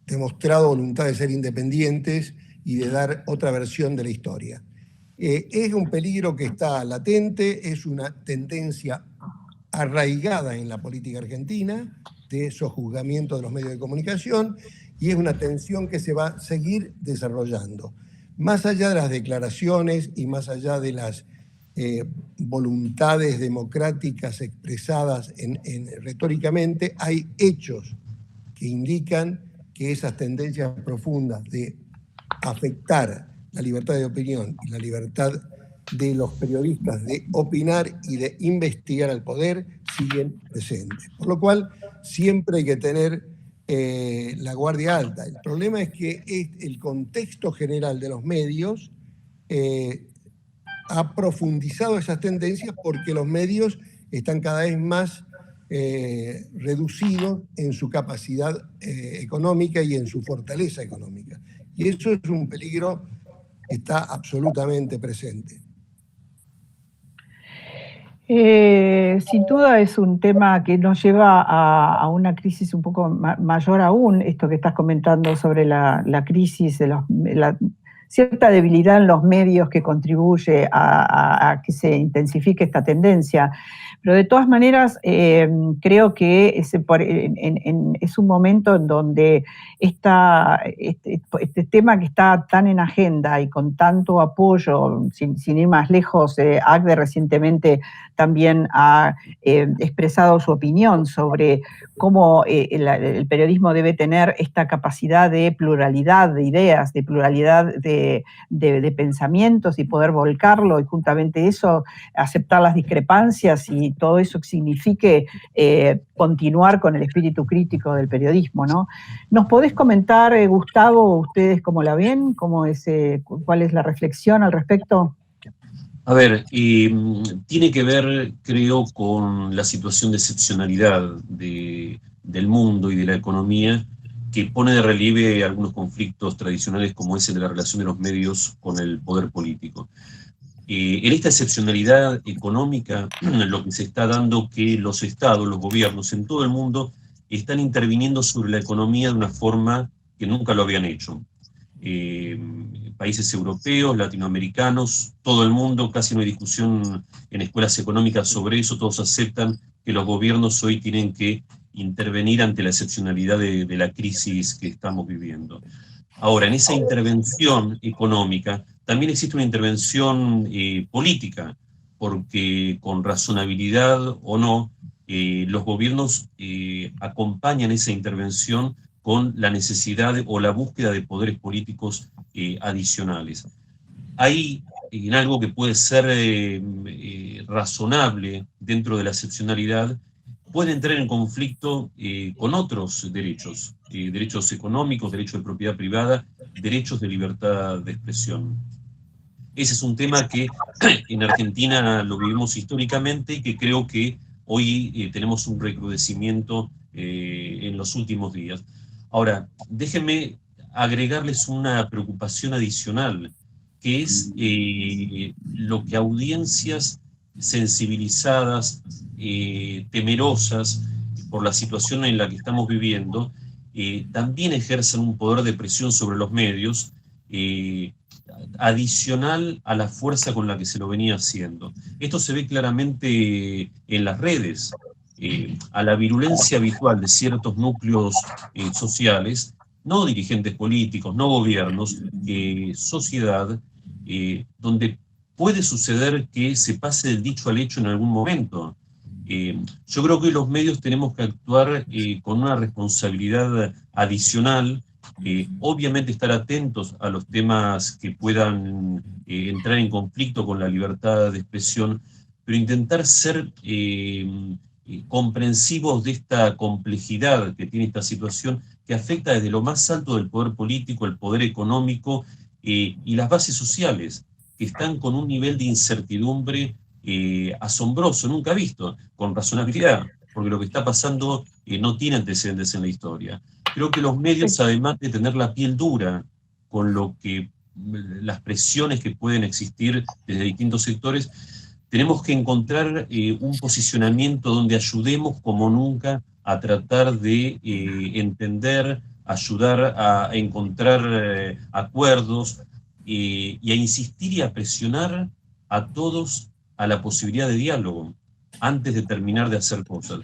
demostrado voluntad de ser independientes y de dar otra versión de la historia. Es un peligro que está latente, es una tendencia arraigada en la política argentina, de sojuzgamiento de los medios de comunicación, y es una tensión que se va a seguir desarrollando. Más allá de las declaraciones y más allá de las voluntades democráticas expresadas retóricamente, hay hechos que indican que esas tendencias profundas de afectar la libertad de opinión y la libertad de los periodistas de opinar y de investigar al poder siguen presentes. Por lo cual siempre hay que tener la guardia alta. El problema es que el contexto general de los medios ha profundizado esas tendencias porque los medios están cada vez más reducidos en su capacidad económica y en su fortaleza económica. Y eso es un peligro que está absolutamente presente.
Sin duda es un tema que nos lleva a una crisis un poco mayor aún, esto que estás comentando sobre la crisis de la cierta debilidad en los medios que contribuye a que se intensifique esta tendencia. Pero de todas maneras, creo que es un momento en donde este tema que está tan en agenda y con tanto apoyo, sin ir más lejos, ACDE recientemente también ha expresado su opinión sobre cómo el periodismo debe tener esta capacidad de pluralidad de ideas, de pluralidad de pensamientos y poder volcarlo, y juntamente eso, aceptar las discrepancias y todo eso que signifique continuar con el espíritu crítico del periodismo, ¿no? ¿Nos podés comentar, Gustavo, ustedes cómo la ven? ¿Cuál es la reflexión al respecto?
A ver, tiene que ver, creo, con la situación de excepcionalidad del mundo y de la economía, que pone de relieve algunos conflictos tradicionales como ese de la relación de los medios con el poder político. En esta excepcionalidad económica, lo que se está dando que los estados, los gobiernos en todo el mundo están interviniendo sobre la economía de una forma que nunca lo habían hecho. Países europeos, latinoamericanos, todo el mundo, casi no hay discusión en escuelas económicas sobre eso, todos aceptan que los gobiernos hoy tienen que intervenir ante la excepcionalidad de la crisis que estamos viviendo. Ahora, en esa intervención económica también existe una intervención política, porque con razonabilidad o no, los gobiernos acompañan esa intervención con la necesidad o la búsqueda de poderes políticos adicionales. Hay en algo que puede ser razonable dentro de la excepcionalidad, puede entrar en conflicto con otros derechos, derechos económicos, derechos de propiedad privada, derechos de libertad de expresión. Ese es un tema que en Argentina lo vivimos históricamente y que creo que hoy tenemos un recrudecimiento en los últimos días. Ahora, déjenme agregarles una preocupación adicional, que es lo que audiencias sensibilizadas, temerosas por la situación en la que estamos viviendo, también ejercen un poder de presión sobre los medios adicional a la fuerza con la que se lo venía haciendo. Esto se ve claramente en las redes, a la virulencia habitual de ciertos núcleos sociales, no dirigentes políticos, no gobiernos, sociedad, donde puede suceder que se pase del dicho al hecho en algún momento. Yo creo que los medios tenemos que actuar con una responsabilidad adicional, obviamente estar atentos a los temas que puedan entrar en conflicto con la libertad de expresión, pero intentar ser comprensivos de esta complejidad que tiene esta situación, que afecta desde lo más alto del poder político, el poder económico y las bases sociales, que están con un nivel de incertidumbre asombroso, nunca visto, con razonabilidad, porque lo que está pasando no tiene antecedentes en la historia. Creo que los medios, además de tener la piel dura con las presiones que pueden existir desde distintos sectores, tenemos que encontrar un posicionamiento donde ayudemos como nunca a tratar de entender, ayudar a encontrar acuerdos y a insistir y a presionar a todos a la posibilidad de diálogo antes de terminar de hacer cosas.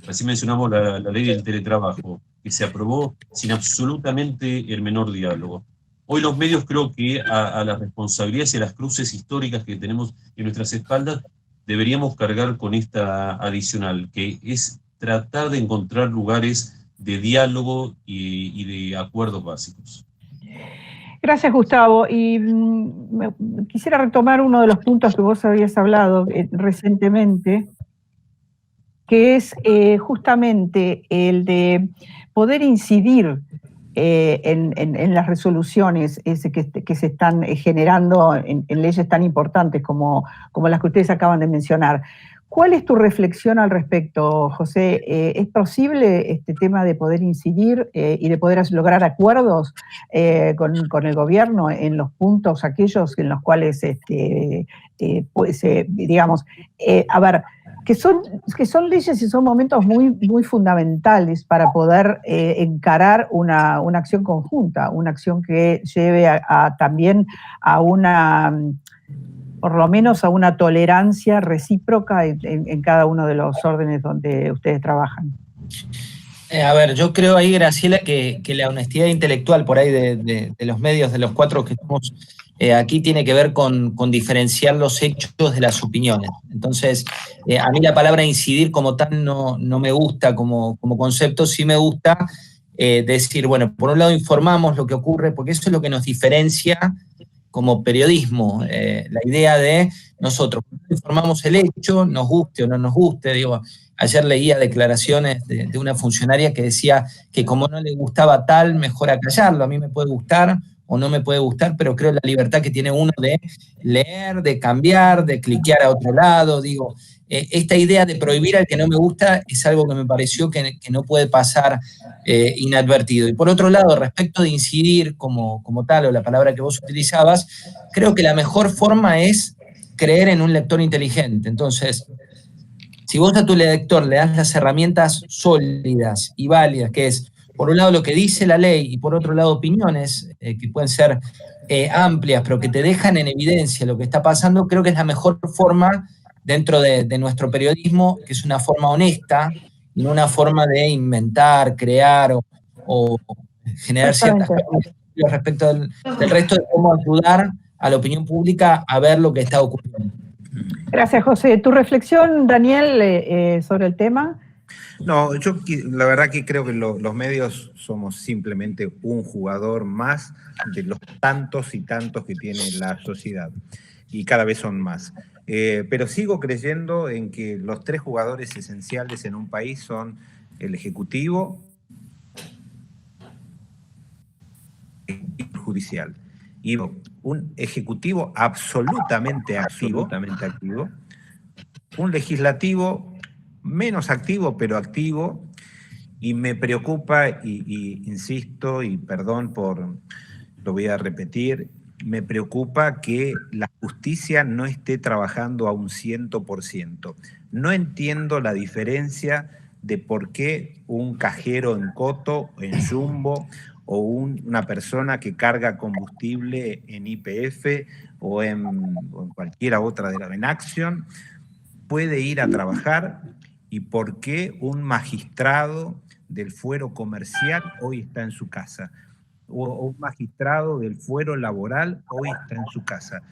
Así mencionamos la ley del teletrabajo, que se aprobó sin absolutamente el menor diálogo. Hoy los medios creo que a las responsabilidades y a las cruces históricas que tenemos en nuestras espaldas deberíamos cargar con esta adicional, que es tratar de encontrar lugares de diálogo y de acuerdos básicos.
Gracias, Gustavo. Y quisiera retomar uno de los puntos que vos habías hablado recientemente, que es justamente el de poder incidir en las resoluciones que se están generando en leyes tan importantes como las que ustedes acaban de mencionar. ¿Cuál es tu reflexión al respecto, José? ¿Es posible este tema de poder incidir y de poder lograr acuerdos con el gobierno en los puntos aquellos en los cuales, digamos, a ver, que son leyes y son momentos muy, muy fundamentales para poder encarar una acción conjunta, una acción que lleve también a una, por lo menos a una tolerancia recíproca en cada uno de los órdenes donde ustedes trabajan?
A ver, yo creo ahí, Graciela, que la honestidad intelectual por ahí de los medios, de los cuatro que estamos aquí, tiene que ver con diferenciar los hechos de las opiniones. Entonces, a mí la palabra incidir como tal no me gusta como concepto, sí me gusta decir, bueno, por un lado informamos lo que ocurre, porque eso es lo que nos diferencia como periodismo, la idea de nosotros informamos el hecho, nos guste o no nos guste. Digo, ayer leía declaraciones de una funcionaria que decía que como no le gustaba tal, mejor acallarlo. A mí me puede gustar o no me puede gustar, pero creo en la libertad que tiene uno de leer, de cambiar, de cliquear a otro lado. Digo, esta idea de prohibir al que no me gusta es algo que me pareció que no puede pasar inadvertido. Y por otro lado, respecto de incidir como tal, o la palabra que vos utilizabas, creo que la mejor forma es creer en un lector inteligente. Entonces, si vos a tu lector le das las herramientas sólidas y válidas, que es, por un lado, lo que dice la ley, y por otro lado, opiniones que pueden ser amplias, pero que te dejan en evidencia lo que está pasando, creo que es la mejor forma dentro de nuestro periodismo, que es una forma honesta, no una forma de inventar, crear o generar ciertas cosas respecto del resto de cómo ayudar a la opinión pública a ver lo que está ocurriendo.
Gracias, José. ¿Tu reflexión, Daniel, sobre el tema?
No, yo la verdad que creo que los medios somos simplemente un jugador más de los tantos y tantos que tiene la sociedad, y cada vez son más. Pero sigo creyendo en que los tres jugadores esenciales en un país son el Ejecutivo y el Judicial. Y un Ejecutivo absolutamente activo, un Legislativo menos activo, pero activo, y me preocupa, y insisto, y perdón lo voy a repetir, me preocupa que la justicia no esté trabajando a un 100%. No entiendo la diferencia de por qué un cajero en Coto, en Jumbo, o una persona que carga combustible en YPF o en cualquiera otra en Action puede ir a trabajar, y por qué un magistrado del fuero comercial hoy está en su casa, o un magistrado del fuero laboral hoy está en su casa.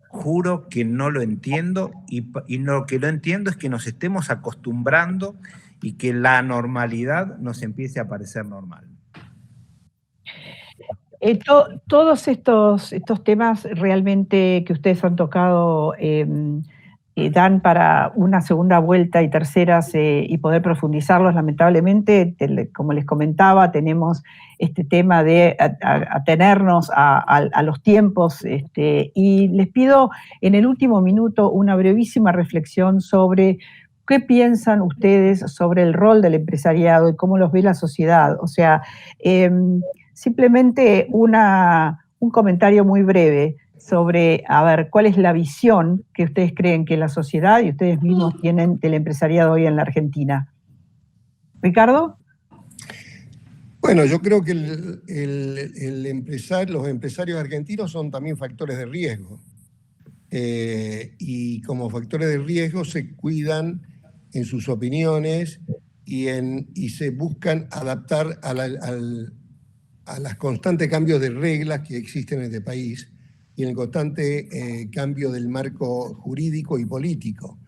Juro que no lo entiendo, y lo que no entiendo es que nos estemos acostumbrando y que la normalidad nos empiece a parecer normal.
Todos estos temas realmente que ustedes han tocado dan para una segunda vuelta y terceras y poder profundizarlos. Lamentablemente, como les comentaba, tenemos este tema de atenernos a los tiempos, y les pido en el último minuto una brevísima reflexión sobre qué piensan ustedes sobre el rol del empresariado y cómo los ve la sociedad. O sea, simplemente un comentario muy breve sobre, a ver, cuál es la visión que ustedes creen que la sociedad y ustedes mismos tienen del empresariado hoy en la Argentina. ¿Ricardo?
Bueno, yo creo que los empresarios argentinos son también factores de riesgo. Y como factores de riesgo se cuidan en sus opiniones y se buscan adaptar a los constantes cambios de reglas que existen en este país y en el constante cambio del marco jurídico y político.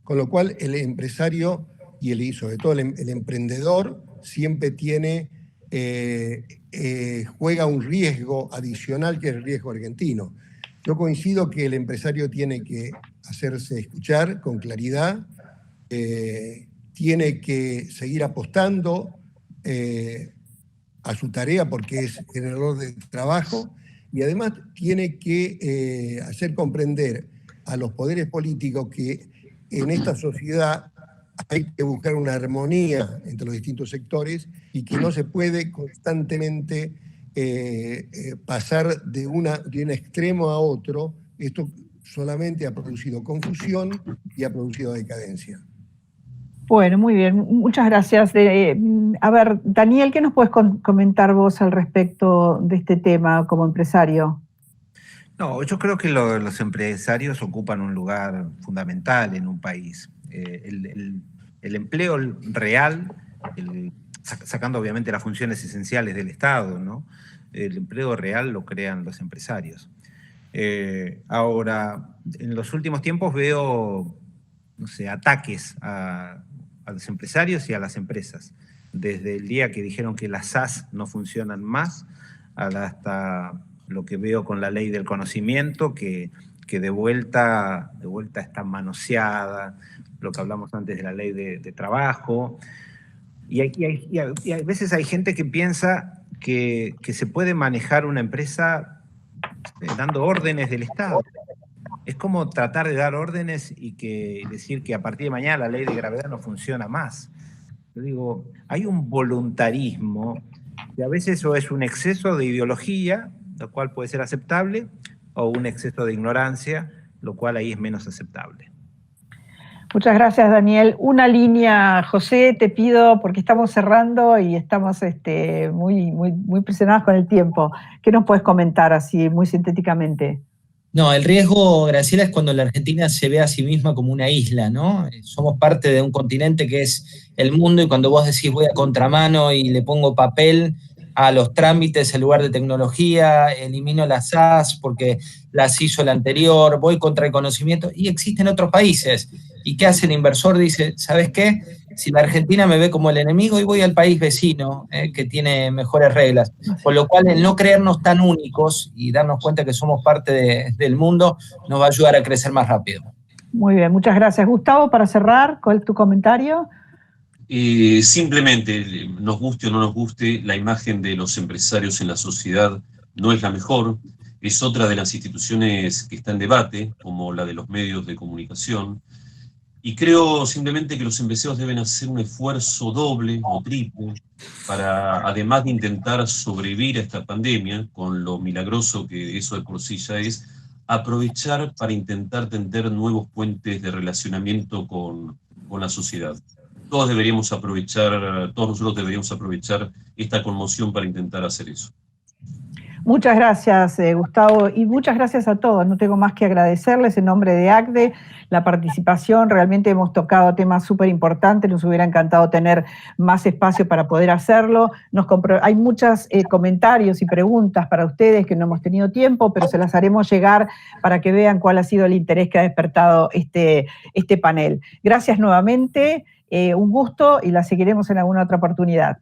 Con lo cual el empresario y sobre todo el emprendedor siempre juega un riesgo adicional que es el riesgo argentino. Yo coincido que el empresario tiene que hacerse escuchar con claridad, tiene que seguir apostando a su tarea porque es generador de trabajo y además tiene que hacer comprender a los poderes políticos que en esta sociedad hay que buscar una armonía entre los distintos sectores y que no se puede constantemente pasar de un extremo a otro. Esto solamente ha producido confusión y ha producido decadencia.
Bueno, muy bien, muchas gracias. A ver, Daniel, ¿qué nos puedes comentar vos al respecto de este tema como empresario?
No, yo creo que los empresarios ocupan un lugar fundamental en un país. El empleo real, sacando obviamente las funciones esenciales del Estado, ¿no? El empleo real lo crean los empresarios. Ahora, en los últimos tiempos veo, no sé, ataques a los empresarios y a las empresas. Desde el día que dijeron que las SAS no funcionan más, hasta lo que veo con la ley del conocimiento, que de vuelta está manoseada, lo que hablamos antes de la ley de trabajo. Y a veces hay gente que piensa que se puede manejar una empresa dando órdenes del Estado. Es como tratar de dar órdenes y decir que a partir de mañana la ley de gravedad no funciona más. Yo digo, hay un voluntarismo que a veces o es un exceso de ideología, lo cual puede ser aceptable, o un exceso de ignorancia, lo cual ahí es menos aceptable.
Muchas gracias, Daniel. Una línea, José, te pido, porque estamos cerrando y estamos muy presionados con el tiempo. ¿Qué nos puedes comentar así, muy sintéticamente?
No, el riesgo, Graciela, es cuando la Argentina se ve a sí misma como una isla, ¿no? Somos parte de un continente que es el mundo y cuando vos decís voy a contramano y le pongo papel a los trámites en lugar de tecnología, elimino las SAS porque las hizo el anterior, voy contra el conocimiento y existen otros países. ¿Y qué hace el inversor? Dice, ¿sabes qué? Si la Argentina me ve como el enemigo y voy al país vecino, que tiene mejores reglas. Con lo cual, el no creernos tan únicos y darnos cuenta que somos parte del mundo nos va a ayudar a crecer más rápido.
Muy bien, muchas gracias. Gustavo, para cerrar, ¿cuál es tu comentario?
Simplemente, nos guste o no nos guste, la imagen de los empresarios en la sociedad no es la mejor. Es otra de las instituciones que está en debate, como la de los medios de comunicación. Y creo simplemente que los empresarios deben hacer un esfuerzo doble o triple para, además de intentar sobrevivir a esta pandemia, con lo milagroso que eso de por sí ya es, aprovechar para intentar tender nuevos puentes de relacionamiento con la sociedad. Todos nosotros deberíamos aprovechar esta conmoción para intentar hacer eso.
Muchas gracias, Gustavo, y muchas gracias a todos. No tengo más que agradecerles en nombre de ACDE la participación. Realmente hemos tocado temas súper importantes. Nos hubiera encantado tener más espacio para poder hacerlo. Hay muchos comentarios y preguntas para ustedes que no hemos tenido tiempo, pero se las haremos llegar para que vean cuál ha sido el interés que ha despertado este panel. Gracias nuevamente, un gusto y la seguiremos en alguna otra oportunidad.